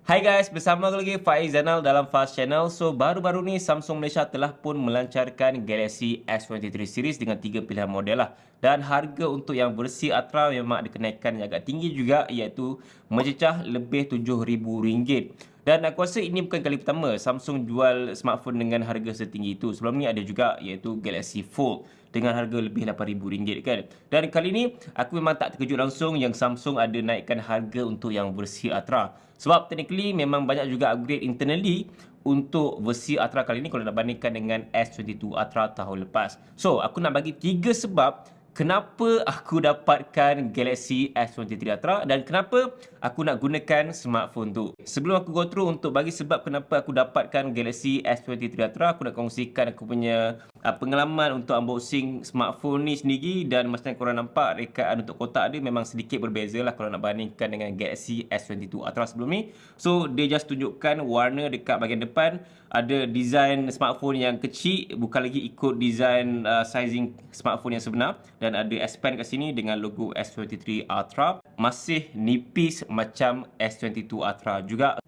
Hai guys, bersama aku lagi Faiz Zainal dalam Fast Channel. So, baru-baru ni Samsung Malaysia telah pun melancarkan Galaxy S23 series dengan 3 pilihan model lah. Dan harga untuk yang versi Ultra memang ada kenaikan yang agak tinggi juga, iaitu mencecah lebih RM7,000. Dan aku rasa ini bukan kali pertama Samsung jual smartphone dengan harga setinggi itu. Sebelum ni ada juga iaitu Galaxy Fold dengan harga lebih RM8,000 kan. Dan kali ni aku memang tak terkejut langsung yang Samsung ada naikkan harga untuk yang versi Ultra. Sebab technically memang banyak juga upgrade internally untuk versi Ultra kali ni kalau nak bandingkan dengan S22 Ultra tahun lepas. So, aku nak bagi 3 sebab kenapa aku dapatkan Galaxy S23 Ultra dan kenapa aku nak gunakan smartphone tu. Sebelum aku go through untuk bagi sebab kenapa aku dapatkan Galaxy S23 Ultra, aku nak kongsikan aku punya pengalaman untuk unboxing smartphone ni sendiri. Dan macam yang korang nampak, rekaan untuk kotak dia memang sedikit berbeza lah kalau nak bandingkan dengan Galaxy S22 Ultra sebelum ni. So, dia just tunjukkan warna dekat bahagian depan. Ada design smartphone yang kecil, bukan lagi ikut design sizing smartphone yang sebenar. Dan ada S Pen kat sini dengan logo S23 Ultra. Masih nipis macam S22 Ultra juga.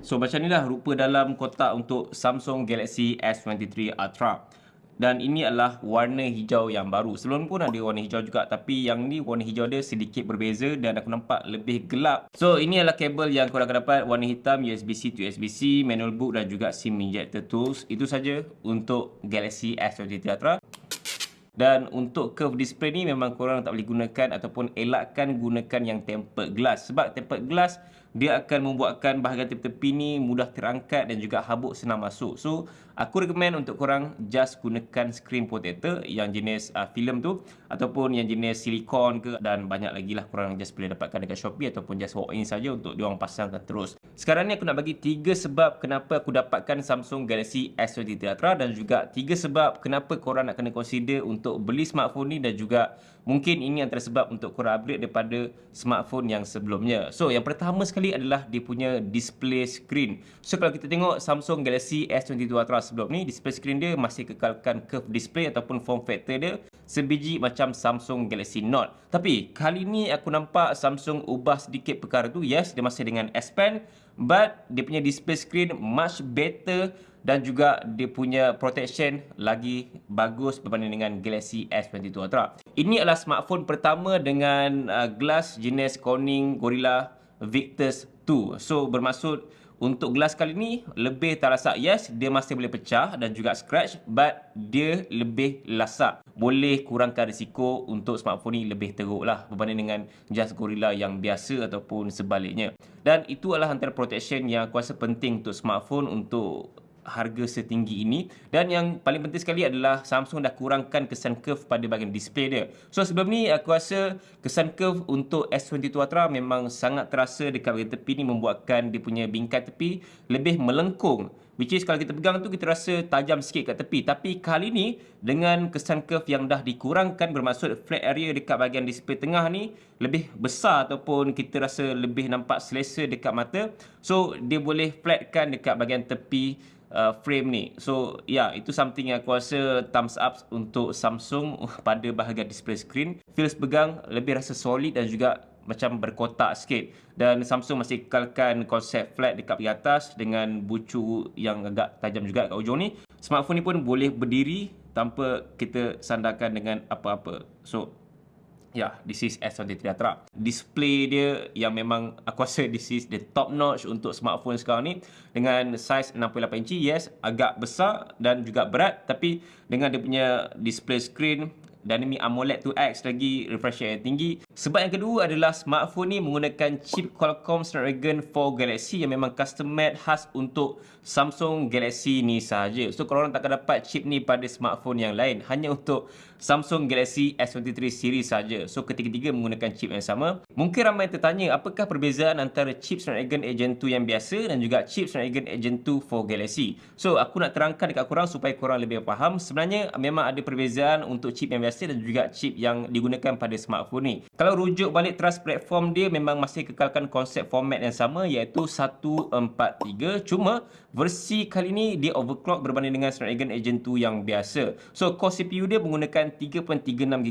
So, macam inilah rupa dalam kotak untuk Samsung Galaxy S23 Ultra. Dan ini adalah warna hijau yang baru. Sebelum pun ada warna hijau juga, tapi yang ni warna hijau dia sedikit berbeza dan aku nampak lebih gelap. So, ini adalah kabel yang korang akan dapat, warna hitam, USB-C to USB-C, manual book dan juga SIM injector tools. Itu saja untuk Galaxy S23 Ultra. Dan untuk curve display ni memang korang tak boleh gunakan ataupun elakkan gunakan yang tempered glass. Sebab tempered glass dia akan membuatkan bahagian tepi-tepi ni mudah terangkat dan juga habuk senang masuk. So, aku recommend untuk korang just gunakan screen protector yang jenis film tu ataupun yang jenis silikon ke, dan banyak lagi lah korang just boleh dapatkan dekat Shopee ataupun just walk in saja untuk diorang pasangkan terus. Sekarang ni aku nak bagi 3 sebab kenapa aku dapatkan Samsung Galaxy S23 Ultra dan juga 3 sebab kenapa korang nak kena consider untuk beli smartphone ni, dan juga mungkin ini antara sebab untuk korang upgrade daripada smartphone yang sebelumnya. So, yang pertama sekali adalah dia punya display screen. So, kalau kita tengok Samsung Galaxy S22 Ultra sebelum ni, display screen dia masih kekalkan curve display ataupun form factor dia sebiji macam Samsung Galaxy Note. Tapi kali ni aku nampak Samsung ubah sedikit perkara tu. Yes, dia masih dengan S Pen, but dia punya display screen much better dan juga dia punya protection lagi bagus berbanding dengan Galaxy S22 Ultra. Ini adalah smartphone pertama dengan glass jenis Corning Gorilla Victus 2. So, bermaksud untuk glass kali ni lebih tak lasak. Yes, dia masih boleh pecah dan juga scratch, but dia lebih lasak. Boleh kurangkan risiko untuk smartphone ni lebih teruk lah berbanding dengan just Gorilla yang biasa ataupun sebaliknya. Dan itu adalah antara protection yang aku rasa penting untuk smartphone untuk harga setinggi ini. Dan yang paling penting sekali adalah Samsung dah kurangkan kesan curve pada bahagian display dia. So, sebelum ni aku rasa kesan curve untuk S22 Ultra memang sangat terasa dekat bahagian tepi ni, membuatkan dia punya bingkai tepi lebih melengkung. Which is kalau kita pegang tu kita rasa tajam sikit kat tepi. Tapi kali ni dengan kesan curve yang dah dikurangkan, bermaksud flat area dekat bahagian display tengah ni lebih besar ataupun kita rasa lebih nampak selesa dekat mata. So, dia boleh flatkan dekat bahagian tepi frame ni. So, ya, itu something yang aku rasa thumbs up untuk Samsung pada bahagian display screen. Feels pegang lebih rasa solid dan juga macam berkotak sikit. Dan Samsung masih kekalkan konsep flat dekat di atas dengan bucu yang agak tajam juga kat ujung ni. Smartphone ni pun boleh berdiri tanpa kita sandarkan dengan apa-apa. So, ya, this is S23 Ultra. Display dia yang memang aku rasa this is the top notch untuk smartphone sekarang ni. Dengan saiz 68 inci, yes, agak besar dan juga berat. Tapi dengan dia punya display screen Dynamic AMOLED 2X lagi, refresh rate yang tinggi. Sebab yang kedua adalah smartphone ni menggunakan chip Qualcomm Snapdragon 4 Galaxy yang memang custom made khas untuk Samsung Galaxy ni sahaja. So, korang takkan dapat chip ni pada smartphone yang lain, hanya untuk Samsung Galaxy S23 series saja. So, ketiga-tiga menggunakan chip yang sama. Mungkin ramai tertanya, apakah perbezaan antara chip Snapdragon 8 Gen 2 yang biasa dan juga chip Snapdragon 8 Gen 2 for Galaxy. So, aku nak terangkan dekat korang supaya korang lebih faham. Sebenarnya memang ada perbezaan untuk chip yang biasa biasa dan juga chip yang digunakan pada smartphone ni. Kalau rujuk balik teras platform dia memang masih kekalkan konsep format yang sama iaitu 143, cuma versi kali ni dia overclock berbanding dengan Snapdragon Gen 2 yang biasa. So core CPU dia menggunakan 3.36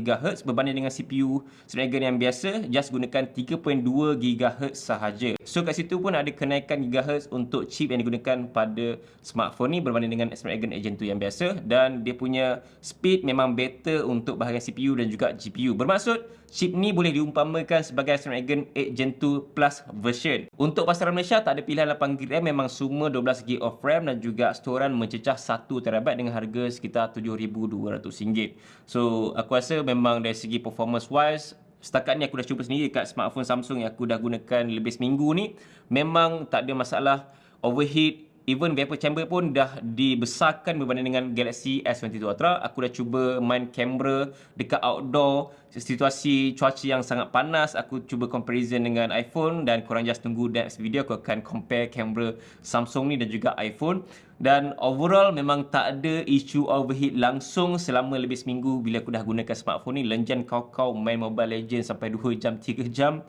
GHz berbanding dengan CPU Snapdragon yang biasa just gunakan 3.2 GHz sahaja. So kat situ pun ada kenaikan gigahertz untuk chip yang digunakan pada smartphone ni berbanding dengan Snapdragon Gen 2 yang biasa, dan dia punya speed memang better untuk bahagian CPU dan juga GPU. Bermaksud chip ni boleh diumpamakan sebagai Snapdragon 8 Gen 2 Plus version. Untuk pasaran Malaysia tak ada pilihan 8GB RAM, memang semua 12GB of RAM dan juga storan mencecah 1TB dengan harga sekitar RM7,200. So aku rasa memang dari segi performance wise, setakat ni aku dah cuba sendiri kat smartphone Samsung yang aku dah gunakan lebih seminggu ni, memang tak ada masalah overheat. Even vapor chamber pun dah dibesarkan berbanding dengan Galaxy S22 Ultra. Aku dah cuba main kamera dekat outdoor, situasi cuaca yang sangat panas. Aku cuba comparison dengan iPhone, dan korang just tunggu next video aku akan compare kamera Samsung ni dan juga iPhone. Dan overall memang tak ada isu overheat langsung selama lebih seminggu bila aku dah gunakan smartphone ni. Lenjan kau main Mobile Legends sampai 2 jam, 3 jam.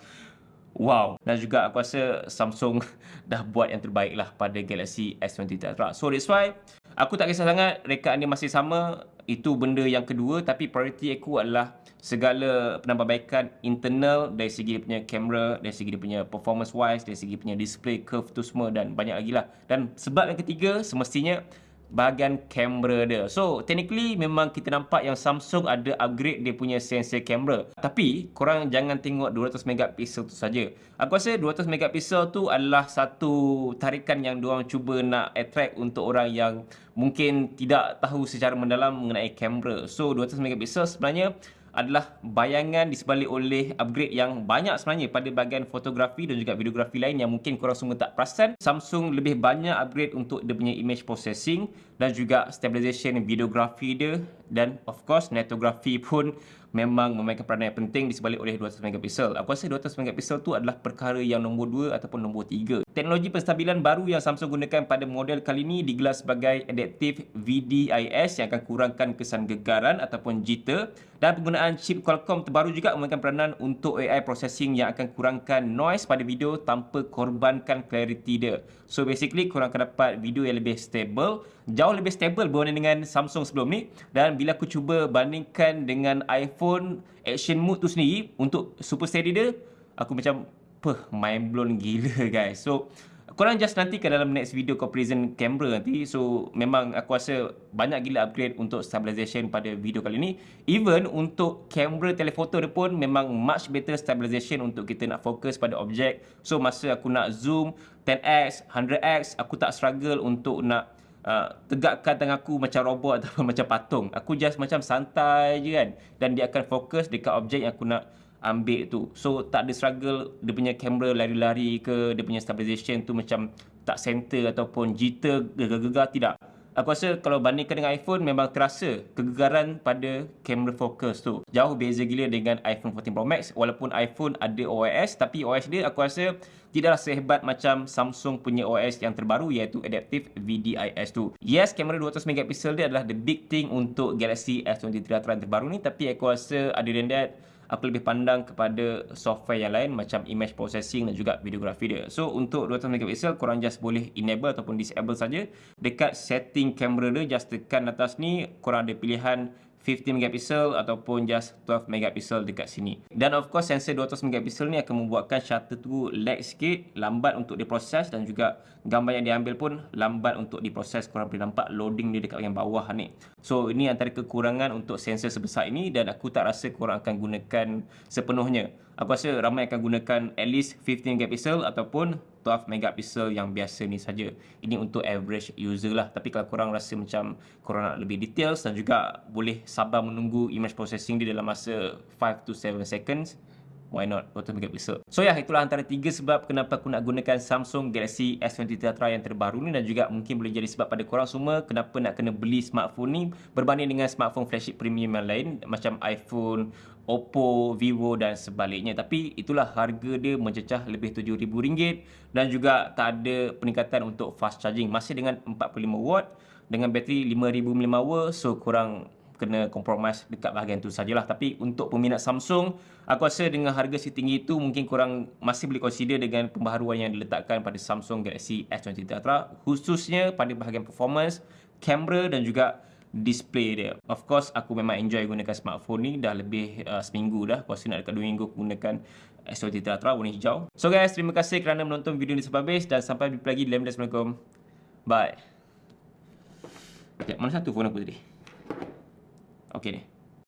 Wow. Dan juga aku rasa Samsung dah buat yang terbaik lah pada Galaxy S23 Ultra. So that's why aku tak kisah sangat rekaan dia masih sama. Itu benda yang kedua. Tapi priority aku adalah segala penambahbaikan internal dari segi dia punya kamera, dari segi dia punya performance wise, dari segi punya display curve tu semua, dan banyak lagi lah. Dan sebab yang ketiga semestinya bahagian kamera dia. So technically memang kita nampak yang Samsung ada upgrade dia punya sensor kamera. Tapi korang jangan tengok 200 megapiksel tu saja. Aku rasa 200 megapiksel tu adalah satu tarikan yang diorang cuba nak attract untuk orang yang mungkin tidak tahu secara mendalam mengenai kamera. So 200 megapiksel sebenarnya adalah bayangan disebalik oleh upgrade yang banyak sebenarnya pada bahagian fotografi dan juga videografi lain yang mungkin korang semua tak perasan. Samsung lebih banyak upgrade untuk dia punya image processing dan juga stabilization videografi dia, dan of course netografi pun memang memainkan peranan yang penting disebalik oleh 200 megapiksel. Aku rasa 200 megapiksel tu adalah perkara yang nombor 2 ataupun nombor 3. Teknologi penstabilan baru yang Samsung gunakan pada model kali ini digelar sebagai Adaptive VDIS yang akan kurangkan kesan gegaran ataupun jitter, dan penggunaan chip Qualcomm terbaru juga memainkan peranan untuk AI processing yang akan kurangkan noise pada video tanpa korbankan clarity dia. So basically korang akan dapat video yang lebih stable, jauh lebih stable berbanding dengan Samsung sebelum ni. Dan bila aku cuba bandingkan dengan iPhone action mode tu sendiri untuk super steady dia, aku macam mind blown gila guys. So korang just nantikan dalam next video comparison kamera nanti. So memang aku rasa banyak gila upgrade untuk stabilization pada video kali ni. Even untuk kamera telefoto dia pun memang much better stabilization untuk kita nak fokus pada objek. So masa aku nak zoom 10x, 100x, aku tak struggle untuk nak tegakkan tangan aku macam robot ataupun macam patung. Aku just macam santai je kan, dan dia akan fokus dekat objek yang aku nak ambil tu. So tak ada struggle dia punya kamera lari-lari ke, dia punya stabilization tu macam tak center ataupun jitter, gegar-gegar, tidak. Aku rasa kalau bandingkan dengan iPhone memang terasa kegegaran pada kamera focus tu. Jauh beza gila dengan iPhone 14 Pro Max. Walaupun iPhone ada OIS, tapi OIS dia aku rasa tidaklah sehebat macam Samsung punya OIS yang terbaru iaitu Adaptive VDIS tu. Yes, kamera 200 megapiksel dia adalah the big thing untuk Galaxy S23 Ultra yang terbaru ni, tapi aku rasa other than that, aku lebih pandang kepada software yang lain macam image processing dan juga videografi dia. So untuk 200 megapiksel korang just boleh enable ataupun disable saja. Dekat setting kamera dia just tekan atas ni, korang ada pilihan 50 megapiksel ataupun just 12 megapiksel dekat sini. Dan of course sensor 200 megapiksel ni akan membuatkan shutter tu lag sikit, lambat untuk diproses, dan juga gambar yang diambil pun lambat untuk diproses. Korang boleh nampak loading dia dekat bahagian bawah ni. So ini antara kekurangan untuk sensor sebesar ini, dan aku tak rasa korang akan gunakan sepenuhnya. Aku rasa ramai akan gunakan at least 15 megapiksel ataupun 12 megapiksel yang biasa ni saja. Ini untuk average user lah. Tapi kalau korang rasa macam korang nak lebih details dan juga boleh sabar menunggu image processing dia dalam masa 5 to 7 seconds, why not 200 megapiksel. So itulah antara 3 sebab kenapa aku nak gunakan Samsung Galaxy S23 Ultra yang terbaru ni, dan juga mungkin boleh jadi sebab pada korang semua kenapa nak kena beli smartphone ni berbanding dengan smartphone flagship premium yang lain macam iPhone, Oppo, Vivo dan sebaliknya. Tapi itulah harga dia mencecah lebih RM7,000 dan juga tak ada peningkatan untuk fast charging. Masih dengan 45 watt dengan bateri 5000 mAh. So korang kena compromise dekat bahagian tu sajalah. Tapi untuk peminat Samsung, aku rasa dengan harga setinggi itu mungkin korang masih boleh consider dengan pembaharuan yang diletakkan pada Samsung Galaxy S23 Ultra, khususnya pada bahagian performance, kamera dan juga display dia. Of course, aku memang enjoy gunakan smartphone ni dah lebih seminggu dah. Aku rasa nak dekat 2 minggu aku gunakan S23 Ultra warna hijau. So guys, terima kasih kerana menonton video ni sampai habis dan sampai jumpa lagi di lain video. Assalamualaikum. Bye. Sekejap, mana satu phone aku tadi? Okey ni.